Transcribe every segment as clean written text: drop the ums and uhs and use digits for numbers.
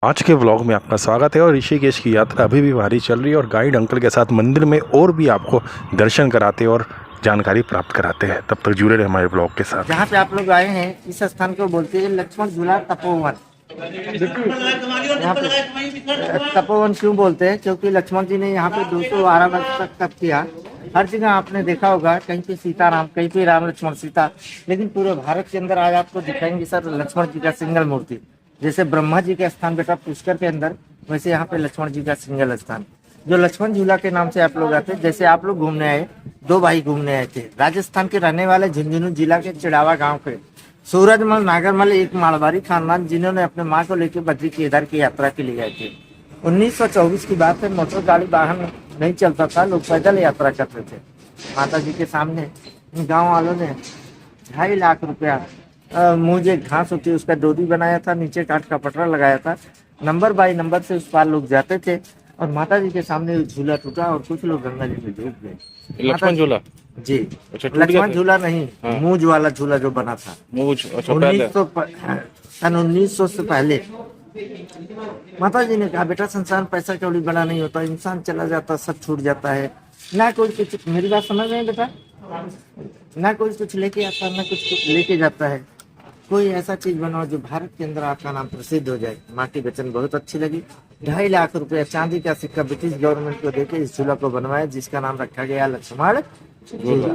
आज के व्लॉग में आपका स्वागत है और ऋषिकेश की यात्रा अभी भी भारी चल रही है और गाइड अंकल के साथ मंदिर में और भी आपको दर्शन कराते और जानकारी प्राप्त कराते हैं। तब तक जुड़े रहे हमारे ब्लॉग के साथ। जहाँ पे आप लोग आए हैं इस स्थान को बोलते हैं लक्ष्मण झूला तपोवन। यहाँ पे तपोवन क्यों बोलते हैं? क्योंकि लक्ष्मण जी ने यहाँ पे 212 वर्ष तक तप किया। हर जगह आपने देखा होगा, कहीं पे सीताराम, कहीं पे राम लक्ष्मण सीता, लेकिन पूरे भारत के अंदर आज आपको दिखाएंगे सर लक्ष्मण जी का सिंगल मूर्ति। जैसे ब्रह्मा जी का स्थान बेटा पुष्कर के अंदर, वैसे यहाँ पे लक्ष्मण जी का सिंगल स्थान जो लक्ष्मण झूला के नाम से आप लोग आते हैं। जैसे आप लोग घूमने आए, दो भाई घूमने आए थे, राजस्थान के रहने वाले झुंझुनू जिला के चिड़ावा गांव के सूरजमल नागरमल, एक मारवाड़ी खानदान, जिन्होंने अपने माँ को लेकर बद्री केदार की यात्रा के लिए गए थे। 1924 की बात है, मोटर गाड़ी वाहन नहीं चलता था, लोग पैदल यात्रा करते थे। माता जी के सामने गाँव वालों ने 2.5 लाख रुपया मुझे घास होती है उसका डोरी बनाया था, नीचे काठ का पटरा लगाया था, नंबर बाई नंबर से उस पार लोग जाते थे और माता जी के सामने झूला टूटा और कुछ लोग गंगा जी में डूब गए। लक्ष्मण झूला जी, अच्छा, लक्ष्मण झूला नहीं, मूंज वाला झूला जो बना था मूंज। अच्छा, 1900 से पहले माता जी ने कहा बेटा संसार पैसा कौड़ी बड़ा नहीं होता, इंसान चला जाता सब छूट जाता है, ना कोई कुछ, मेरी बात समझ रहे हैं बेटा, ना कोई कुछ लेके आता है ना कुछ लेके जाता है, कोई ऐसा चीज बनाओ जो भारत के अंदर आपका नाम प्रसिद्ध हो जाए। माँ की वचन बहुत अच्छी लगी। 2.5 लाख रुपया चांदी का सिक्का ब्रिटिश गवर्नमेंट को देके इस झूला को बनवाया, जिसका नाम रखा गया लक्ष्मण झूला।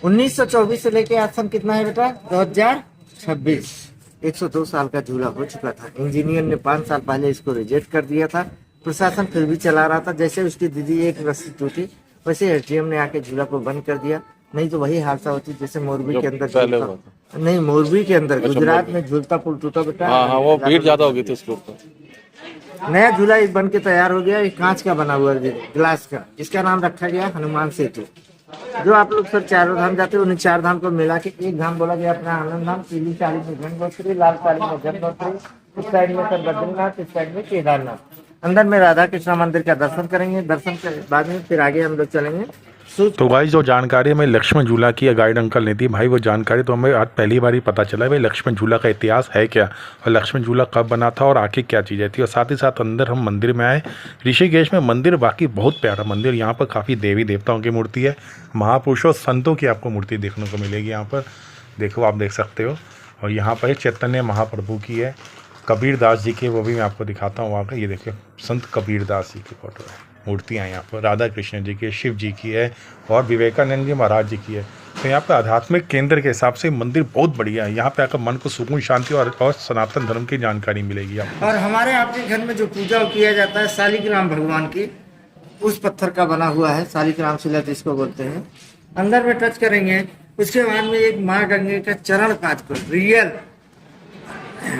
1924 से लेके आज सन कितना है बेटा? 2026। 102 साल का झूला हो चुका था। इंजीनियर ने 5 साल पहले इसको रिजेक्ट कर दिया था, प्रशासन फिर भी चला रहा था। जैसे उसकी दीदी एक रस्सी टूटी, वैसे एसडीएम ने आके झूला को बंद कर दिया। नहीं तो वही हादसा होती जैसे मोरबी के अंदर नहीं, मोरबी के अंदर गुजरात में झूलता पुल टूटा बेटा। हाँ, वो भीड़ ज्यादा हो गई थी उसके ऊपर। नया झूला इस बन के तैयार हो गया, ये कांच का बना हुआ है, ग्लास का। इसका नाम रखा गया हनुमान सेतु। जो आप लोग सर चारों धाम जाते हैं, उन 4 धाम को मिला के एक धाम बोला गया अपना आनंद धाम। पीली साड़ी में गंगोत्री, लाल साड़ी में जगन्नाथपुरी, इस साइड में सर बद्रीनाथ, इस साइड में केदारनाथ। अंदर में राधा कृष्ण मंदिर का दर्शन करेंगे। दर्शन के बाद में फिर आगे हम लोग चलेंगे। तो भाई जो जानकारी हमें लक्ष्मण झूला की गाइड अंकल ने दी भाई, वो जानकारी तो हमें आज पहली बार ही पता चला है भाई लक्ष्मण झूला का इतिहास है क्या और लक्ष्मण झूला कब बना था और आखिर क्या चीज़ें थी। और साथ ही साथ अंदर हम मंदिर में आए। ऋषिकेश में मंदिर बाकी बहुत प्यारा मंदिर, यहाँ पर काफ़ी देवी देवताओं की मूर्ति है, महापुरुषों संतों की आपको मूर्ति देखने को मिलेगी। यहाँ पर देखो, आप देख सकते हो। और यहाँ पर चैतन्य महाप्रभु की है, कबीर दास जी की, वो भी मैं आपको दिखाता हूँ वहाँ का। ये देखिए संत कबीर दास जी की फोटो है, मूर्तियाँ यहाँ पर राधा कृष्ण जी की, शिव जी की है और विवेकानंद जी महाराज जी की है। तो यहाँ पे आध्यात्मिक केंद्र के हिसाब से मंदिर बहुत बढ़िया है। यहाँ पे आकर मन को सुकून, शांति और सनातन धर्म की जानकारी मिलेगी आपको। और हमारे आपके घर में जो पूजा किया जाता है शालिग्राम भगवान की, उस पत्थर का बना हुआ है, शालिग्राम शिला जिसको बोलते हैं। अंदर में टच करेंगे, उसके बाद में एक माँ गंगे का चरण पाद को रियल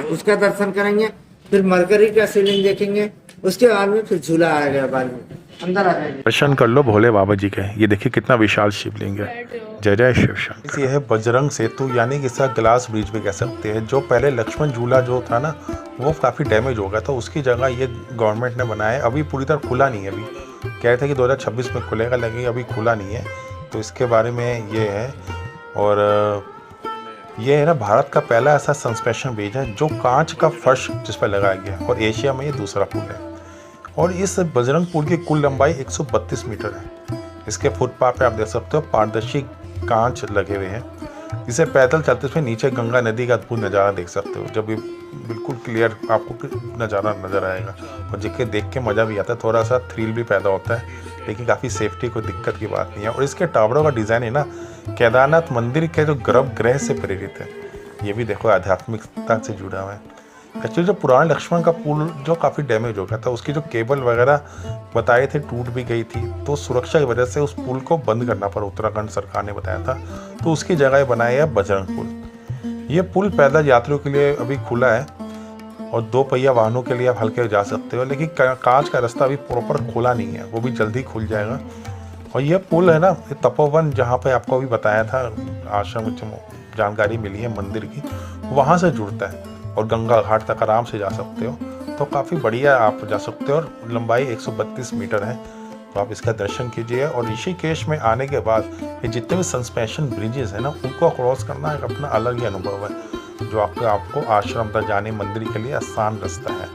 उसका दर्शन करेंगे। फिर मरकरी का शिवलिंग देखेंगे, उसके बाद में फिर झूला आएगा। बाद में अंदर आ जाएंगे, दर्शन कर लो भोले बाबा जी के। ये देखिए कितना विशाल शिवलिंग है। जय जय शिव शंकर। ये है बजरंग सेतु, यानी कि इसका ग्लास ब्रिज भी कह सकते हैं। जो पहले लक्ष्मण झूला जो था ना, वो काफ़ी डैमेज हो गया था, उसकी जगह ये गवर्नमेंट ने बनाया है। अभी पूरी तरह खुला नहीं है, अभी कह रहे थे कि 2026 में खुलेगा, लेकिन अभी खुला नहीं है। तो इसके बारे में ये है। और ये है ना भारत का पहला ऐसा सस्पेंशन ब्रिज है जो कांच का फर्श जिस पर लगाया गया, और एशिया में ये दूसरा पुल है। और इस बजरंग पुल की कुल लंबाई 132 मीटर है। इसके फुटपाथ पे आप देख सकते हो पारदर्शी कांच लगे हुए हैं। इसे पैदल चलते हुए नीचे गंगा नदी का अद्भुत नज़ारा देख सकते हो, जब ये बिल्कुल क्लियर आपको नज़ारा नज़र आएगा। और जिसके देख के मज़ा भी आता है, थोड़ा सा थ्रिल भी पैदा होता है, लेकिन काफ़ी सेफ्टी कोई दिक्कत की बात नहीं है। और इसके टावरों का डिज़ाइन है ना, केदारनाथ मंदिर के जो गर्भगृह से प्रेरित है। ये भी देखो आध्यात्मिकता से जुड़ा हुआ है। एक्चुअली जो पुराने लक्ष्मण का पुल जो काफ़ी डैमेज हो गया था, उसकी जो केबल वगैरह बताए थे टूट भी गई थी, तो सुरक्षा की वजह से उस पुल को बंद करना पड़ा, उत्तराखंड सरकार ने बताया था। तो उसकी जगह बनाया है बजरंग पुल। ये पुल पैदल यात्रियों के लिए अभी खुला है और 2 पहिया वाहनों के लिए आप हल्के जा सकते हो, लेकिन कांच का रास्ता अभी प्रॉपर खुला नहीं है, वो भी जल्दी खुल जाएगा। और ये पुल है ना, तपोवन जहाँ पे आपको अभी बताया था, आश्रम जानकारी मिली है मंदिर की, वहाँ से जुड़ता है और गंगा घाट तक आराम से जा सकते हो। तो काफ़ी बढ़िया आप जा सकते हो और लंबाई 132 मीटर है। तो आप इसका दर्शन कीजिए। और ऋषिकेश में आने के बाद ये जितने भी सस्पेंशन ब्रिजेस हैं ना, उनको क्रॉस करना एक अपना अलग ही अनुभव है। जो आपको आश्रम तक जाने मंदिर के लिए आसान रास्ता है।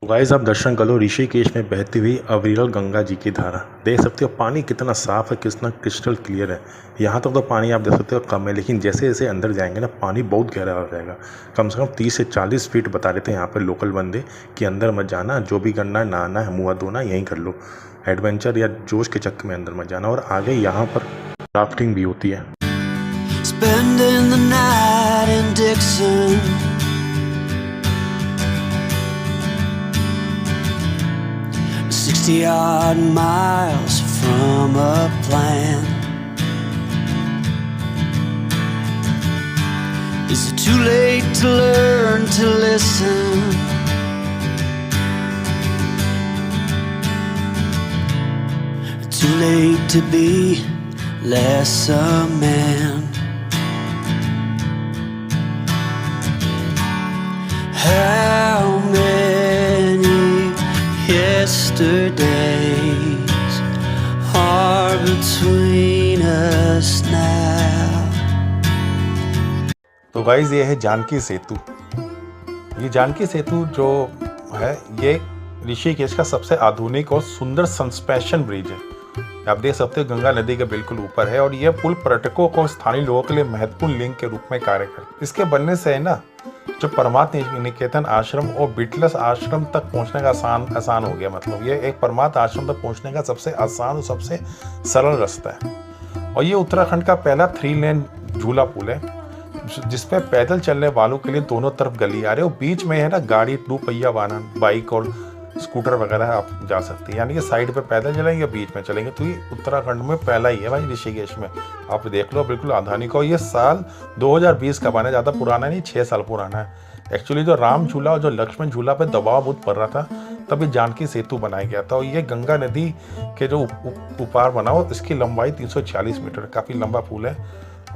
गाइस आप दर्शन कर लो ऋषिकेश में बहती हुई अविरल गंगा जी की धारा। देख सकते हो पानी कितना साफ है, कितना क्रिस्टल क्लियर है। यहाँ तक तो पानी आप देख सकते हो कम है, लेकिन जैसे जैसे अंदर जाएंगे ना पानी बहुत गहरा हो जाएगा। कम से कम 30 से 40 फीट बता रहे थे यहाँ पर लोकल बंदे कि अंदर मत जाना, जो भी करना है नहाना है मुँह धोना यहीं कर लो। एडवेंचर या जोश के चक्कर में अंदर मत जाना। और आगे यहाँ पर राफ्टिंग भी होती है। Spending the night in Dixon, 60-odd miles from a plan. Is it too late to learn to listen? Too late to be less a man. How many yesterdays are between us now? तो guys ये है जानकी सेतु। ये जानकी सेतु जो है ये ऋषिकेश का सबसे आधुनिक और सुंदर सस्पेंशन ब्रिज है। आप देख सकते हो गंगा नदी के बिल्कुल ऊपर है और यह पुल पर्यटकों को स्थानीय लोगों के लिए महत्वपूर्ण लिंक के रूप में कार्य करता है। इसके बनने से है ना जो परमार्थ निकेतन आश्रम और बिटलस आश्रम तक पहुंचने का आसान हो गया। मतलब ये एक परमार्थ आश्रम तक पहुंचने का सबसे आसान और सबसे सरल रास्ता है। और ये उत्तराखंड का पहला 3 लेन झूला पुल है जिसपे पैदल चलने वालों के लिए दोनों तरफ गली आ रही है और बीच में है ना गाड़ी 2 पहिया वाहन बाइक और स्कूटर वगैरह आप जा सकते हैं। यानी कि साइड पे पैदल चलेंगे बीच में चलेंगे। तो ये उत्तराखंड में पहला ही है भाई ऋषिकेश में। आप देख लो बिल्कुल आधुनिक। और ये साल 2020 का बना, ज़्यादा पुराना नहीं, 6 साल पुराना है। एक्चुअली जो राम झूला और जो लक्ष्मण झूला पे दबाव बहुत पड़ रहा था तभी जानकी सेतु बनाया गया था। और ये गंगा नदी के जो उपार बना हो इसकी लंबाई 340 मीटर, काफ़ी लंबा पुल है।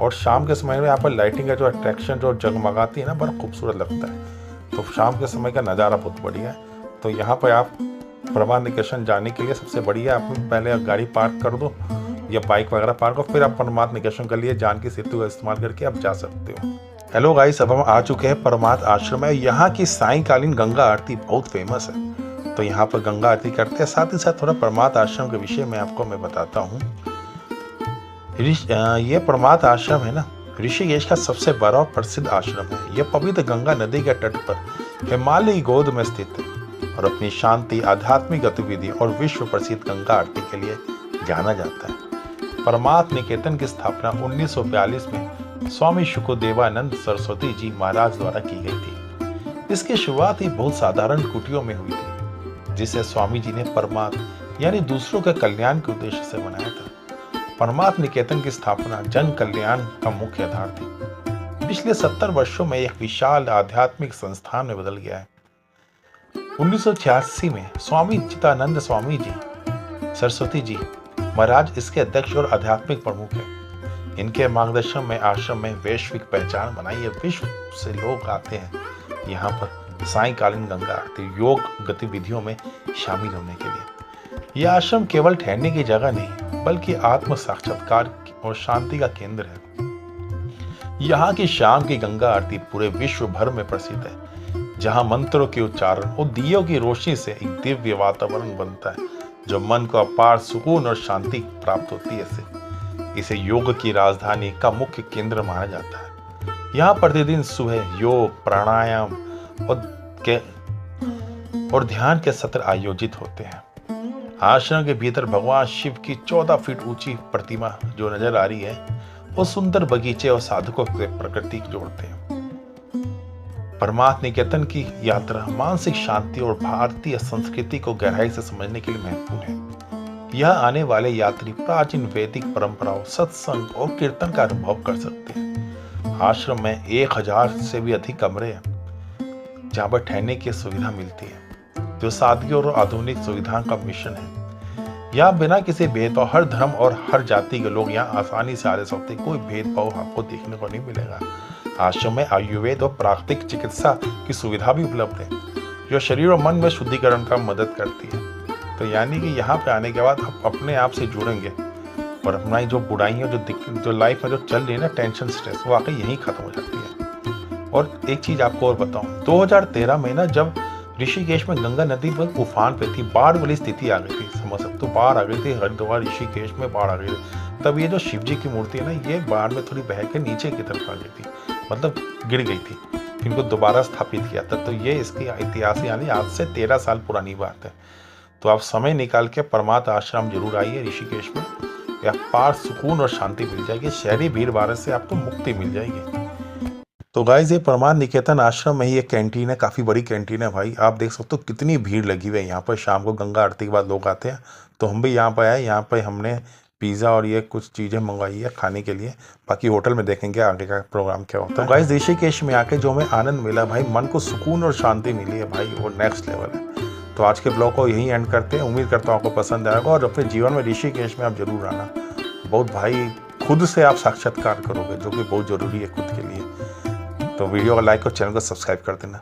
और शाम के समय में यहाँ पर लाइटिंग का जो अट्रैक्शन जो जगमगाती है ना बड़ा खूबसूरत लगता है। तो शाम के समय का नज़ारा बहुत बढ़िया है। तो यहाँ पर आप परमार्थ निकेतन जाने के लिए सबसे बढ़िया आप पहले गाड़ी पार्क कर दो या बाइक वगैरह पार्क करो, फिर आप परमार्थ निकेतन के लिए जानकी सेतु का इस्तेमाल करके आप जा सकते हो। हेलो गाइस, अब हम आ चुके हैं परमार्थ आश्रम में। यहाँ की सायंकालीन गंगा आरती बहुत फेमस है। तो यहाँ पर गंगा आरती करते हैं। साथ ही साथ थोड़ा परमार्थ आश्रम के विषय में आपको मैं बताता हूँ। ये परमार्थ आश्रम है ना ऋषिकेश का सबसे बड़ा और प्रसिद्ध आश्रम है। यह पवित्र गंगा नदी के तट पर हिमालयी गोद में स्थित है और अपनी शांति, आध्यात्मिक गतिविधि और विश्व प्रसिद्ध गंगा आरती के लिए जाना जाता है। परमार्थ निकेतन की स्थापना 1942 में स्वामी शुकदेवानंद सरस्वती जी महाराज द्वारा की गई थी। इसकी शुरुआत ही बहुत साधारण कुटियों में हुई थी जिसे स्वामी जी ने परमार्थ यानी दूसरों के कल्याण के उद्देश्य से बनाया था। परमार्थ निकेतन की स्थापना जन कल्याण का मुख्य आधार थी। पिछले 70 वर्षों में एक विशाल आध्यात्मिक संस्थान में बदल गया है। 1986 में स्वामी चिदानंद स्वामी जी सरस्वती जी महाराज इसके अध्यक्ष और आध्यात्मिक प्रमुख हैं। इनके मार्गदर्शन में आश्रम में वैश्विक पहचान बनाई है। विश्व से लोग आते हैं यहाँ पर सायंकालीन गंगा आरती योग गतिविधियों में शामिल होने के लिए। यह आश्रम केवल ठहरने की जगह नहीं बल्कि आत्म साक्षात्कार और शांति का केंद्र है। यहाँ की शाम की गंगा आरती पूरे विश्व भर में प्रसिद्ध है, जहाँ मंत्रों के उच्चारण और दियों की रोशनी से एक दिव्य वातावरण बनता है जो मन को अपार सुकून और शांति प्राप्त होती है। इसे योग की राजधानी का मुख्य केंद्र माना जाता है। यहाँ प्रतिदिन सुबह योग, प्राणायाम और ध्यान के सत्र आयोजित होते हैं। आश्रम के भीतर भगवान शिव की 14 फीट ऊंची प्रतिमा जो नजर आ रही है वो सुंदर बगीचे और साधकों के प्रकृति जोड़ते हैं। परमार्थ निकेतन की यात्रा मानसिक शांति और भारतीय संस्कृति को गहराई से समझने के लिए महत्वपूर्ण है। यह आने वाले यात्री प्राचीन वैदिक परंपराओं, सत्संग और कीर्तन का अनुभव कर सकते हैं। आश्रम में 1000 से भी अधिक कमरे हैं जहाँ पर ठहरने की सुविधा मिलती है जो सादगी और आधुनिक सुविधाओं का मिश्रण है। यहाँ बिना किसी भेदभाव हर धर्म और हर जाति के लोग यहाँ आसानी से आ सकते। कोई भेदभाव आपको देखने को नहीं मिलेगा। आश्रम में आयुर्वेद और प्राकृतिक चिकित्सा की सुविधा भी उपलब्ध है जो शरीर और मन में शुद्धिकरण का मदद करती है। तो यानी कि यहाँ पे आने के बाद आप अपने आप से जुड़ेंगे और हमारी जो बुराइयाँ जो लाइफ में जो चल रही है ना, टेंशन स्ट्रेस, वो आके यहीं ख़त्म हो जाती है। और एक चीज़ आपको और बताऊँ, 2013 में ना जब ऋषिकेश में गंगा नदी पर उफान पे थी, बाढ़ वाली स्थिति आ गई थी, समझ सकते हो, बाढ़ आ गई थी, हरिद्वार ऋषिकेश में बाढ़ आ गई थी। तब ये जो शिव जी की मूर्ति है ना, ये बाढ़ में थोड़ी बह के नीचे की तरफ आ गई थी, मतलब गिर गई थी। फिर इनको दोबारा स्थापित किया था। तो ये इसकी इतिहास यानी आज से 13 साल पुरानी बात है। तो आप समय निकाल के परमार्थ आश्रम जरूर आइए ऋषिकेश में, या पार सुकून और शांति मिल जाएगी, शहरी भीड़ भाड़ से आपको मुक्ति मिल जाएगी। तो गाइज ये परमार्थ निकेतन आश्रम में ही एक कैंटीन है, काफ़ी बड़ी कैंटीन है भाई। आप देख सकते हो कितनी भीड़ लगी हुई है यहाँ पर। शाम को गंगा आरती के बाद लोग आते हैं, तो हम भी यहाँ पर आए। यहाँ पर हमने पिज़्ज़ा और ये कुछ चीज़ें मंगवाई है खाने के लिए। बाकी होटल में देखेंगे आगे का प्रोग्राम क्या होता है। तो गाइज ऋषिकेश में आके जो हमें आनंद मिला भाई, मन को सुकून और शांति मिली है भाई, वो नेक्स्ट लेवल है। तो आज के ब्लॉग को यहीं एंड करते हैं। उम्मीद करता हूँ आपको पसंद आएगा, और अपने जीवन में ऋषिकेश में आप जरूर आना। बहुत भाई खुद से आप साक्षात्कार करोगे, जो कि बहुत ज़रूरी है खुद के लिए। तो वीडियो को लाइक और चैनल को सब्सक्राइब कर देना।